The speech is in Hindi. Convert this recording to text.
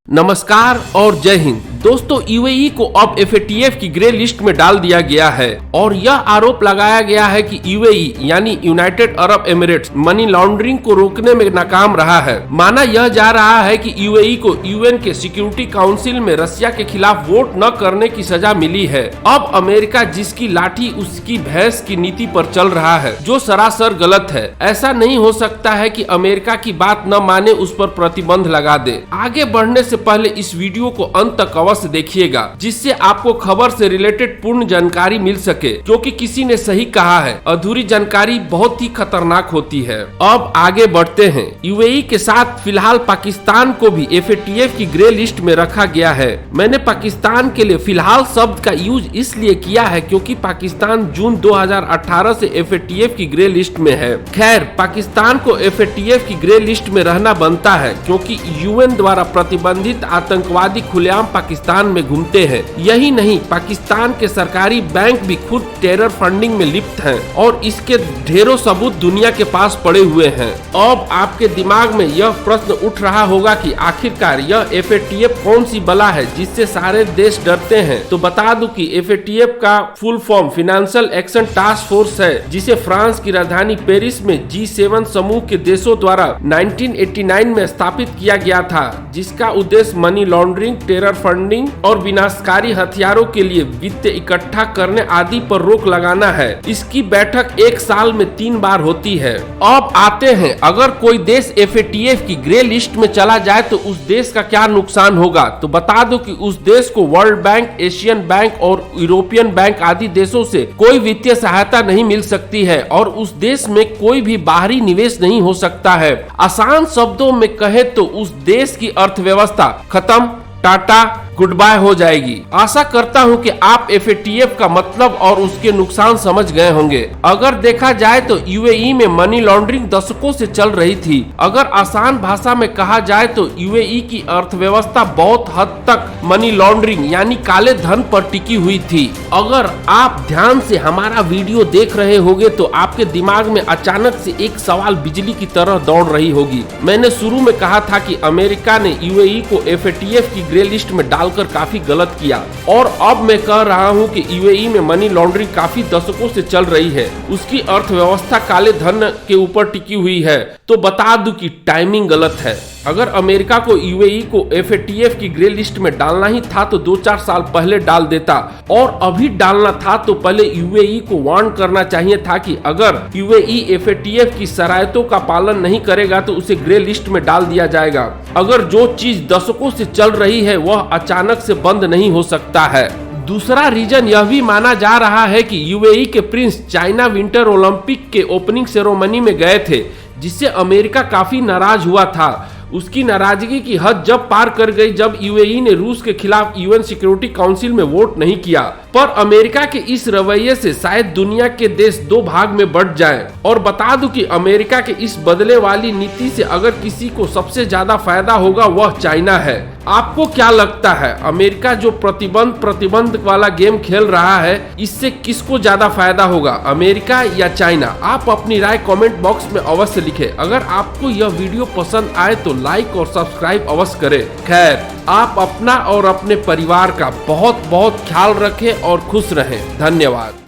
नमस्कार और जय हिंद दोस्तों। यूएई को अब एफएटीएफ की ग्रे लिस्ट में डाल दिया गया है और यह आरोप लगाया गया है कि यूएई यानी United Arab Emirates money laundering को रोकने में नाकाम रहा है। माना यह जा रहा है कि यूएई को यूएन के सिक्योरिटी काउंसिल में रसिया के खिलाफ वोट न करने की सजा मिली है। अब अमेरिका जिसकी लाठी उसकी भैंस की नीति पर चल रहा है, जो सरासर गलत है। ऐसा नहीं हो सकता है कि अमेरिका की बात न माने उस पर प्रतिबंध लगा दे। आगे बढ़ने से पहले इस वीडियो को अंत तक अवश्य देखिएगा, जिससे आपको खबर से रिलेटेड पूर्ण जानकारी मिल सके, क्योंकि किसी ने सही कहा है, अधूरी जानकारी बहुत ही खतरनाक होती है। अब आगे बढ़ते हैं। यूएई के साथ फिलहाल पाकिस्तान को भी एफएटीएफ की ग्रे लिस्ट में रखा गया है। मैंने पाकिस्तान के लिए फिलहाल शब्द का यूज इसलिए किया है क्योंकि पाकिस्तान जून 2018 से एफएटीएफ की ग्रे लिस्ट में है। खैर, पाकिस्तान को एफएटीएफ की ग्रे लिस्ट में रहना बनता है क्योंकि यूएन द्वारा प्रतिबंधित आतंकवादी खुलेआम पाकिस्तान में घूमते हैं। यही नहीं, पाकिस्तान के सरकारी बैंक भी खुद टेरर फंडिंग में लिप्त हैं और इसके ढेरों सबूत दुनिया के पास पड़े हुए हैं। अब आपके दिमाग में यह प्रश्न उठ रहा होगा कि आखिरकार यह एफएटीएफ कौन सी बला है जिससे सारे देश डरते हैं। तो बता दूं कि एफएटीएफ का full form financial action task force है, जिसे फ्रांस की राजधानी पेरिस में G7 समूह के देशों द्वारा 1989 में स्थापित किया गया था, जिसका उद्देश्य मनी लॉन्ड्रिंग, टेरर फंडिंग और विनाशकारी हथियारों के लिए वित्त इकट्ठा करने आदि पर रोक लगाना है। इसकी बैठक एक साल में 3 बार होती है। अब आते हैं, अगर कोई देश एफएटीएफ की ग्रे लिस्ट में चला जाए तो उस देश का क्या नुकसान होगा। तो बता दो कि उस देश को वर्ल्ड बैंक, एशियन बैंक और यूरोपियन बैंक आदि देशों से कोई वित्तीय सहायता नहीं मिल सकती है और उस देश में कोई भी बाहरी निवेश नहीं हो सकता है। आसान शब्दों में कहे तो उस देश की अर्थव्यवस्था खत्म, टाटा, गुड बाय हो जाएगी। आशा करता हूं कि आप एफएटीएफ का मतलब और उसके नुकसान समझ गए होंगे। अगर देखा जाए तो यूएई में मनी लॉन्ड्रिंग दशकों से चल रही थी। अगर आसान भाषा में कहा जाए तो यूएई की अर्थव्यवस्था बहुत हद तक मनी लॉन्ड्रिंग यानी काले धन पर टिकी हुई थी। अगर आप ध्यान से हमारा वीडियो देख रहे होंगे तो आपके दिमाग में अचानक से एक सवाल बिजली की तरह दौड़ रही होगी। मैंने शुरू में कहा था कि अमेरिका ने यूएई को एफएटीएफ की ग्रे लिस्ट में डालकर काफी गलत किया और अब मैं कह रहा हूं कि यूएई में मनी लॉन्ड्रिंग काफी दशकों से चल रही है। उसकी अर्थव्यवस्था काले धन के ऊपर टिकी हुई है। तो बता दूं कि टाइमिंग गलत है। अगर अमेरिका को यूएई को एफएटीएफ की ग्रे लिस्ट में डालना ही था तो 2-4 साल पहले डाल देता, और अभी डालना था तो पहले यूएई को वार्न करना चाहिए था कि अगर यूएई एफएटीएफ की शरारतों का पालन नहीं करेगा तो उसे ग्रे लिस्ट में डाल दिया जाएगा। अगर जो चीज दशकों से चल रही है वह अचानक से बंद नहीं हो सकता है। दूसरा रीजन यह भी माना जा रहा है कि यूएई के प्रिंस चाइना विंटर ओलंपिक के ओपनिंग सेरेमनी में गए थे, जिससे अमेरिका काफी नाराज हुआ था। उसकी नाराजगी की हद जब पार कर गई जब यूएई ने रूस के खिलाफ यूएन सिक्योरिटी काउंसिल में वोट नहीं किया। पर अमेरिका के इस रवैये से शायद दुनिया के देश 2 भाग में बंट जाएं। और बता दूं कि अमेरिका के इस बदले वाली नीति से अगर किसी को सबसे ज्यादा फायदा होगा वह चाइना है। आपको क्या लगता है, अमेरिका जो प्रतिबंध वाला गेम खेल रहा है, इससे किसको ज्यादा फायदा होगा, अमेरिका या चाइना? आप अपनी राय कमेंट बॉक्स में अवश्य लिखें। अगर आपको यह वीडियो पसंद आए तो लाइक और सब्सक्राइब अवश्य करें। खैर, आप अपना और अपने परिवार का बहुत बहुत ख्याल रखें और खुश रहें। धन्यवाद।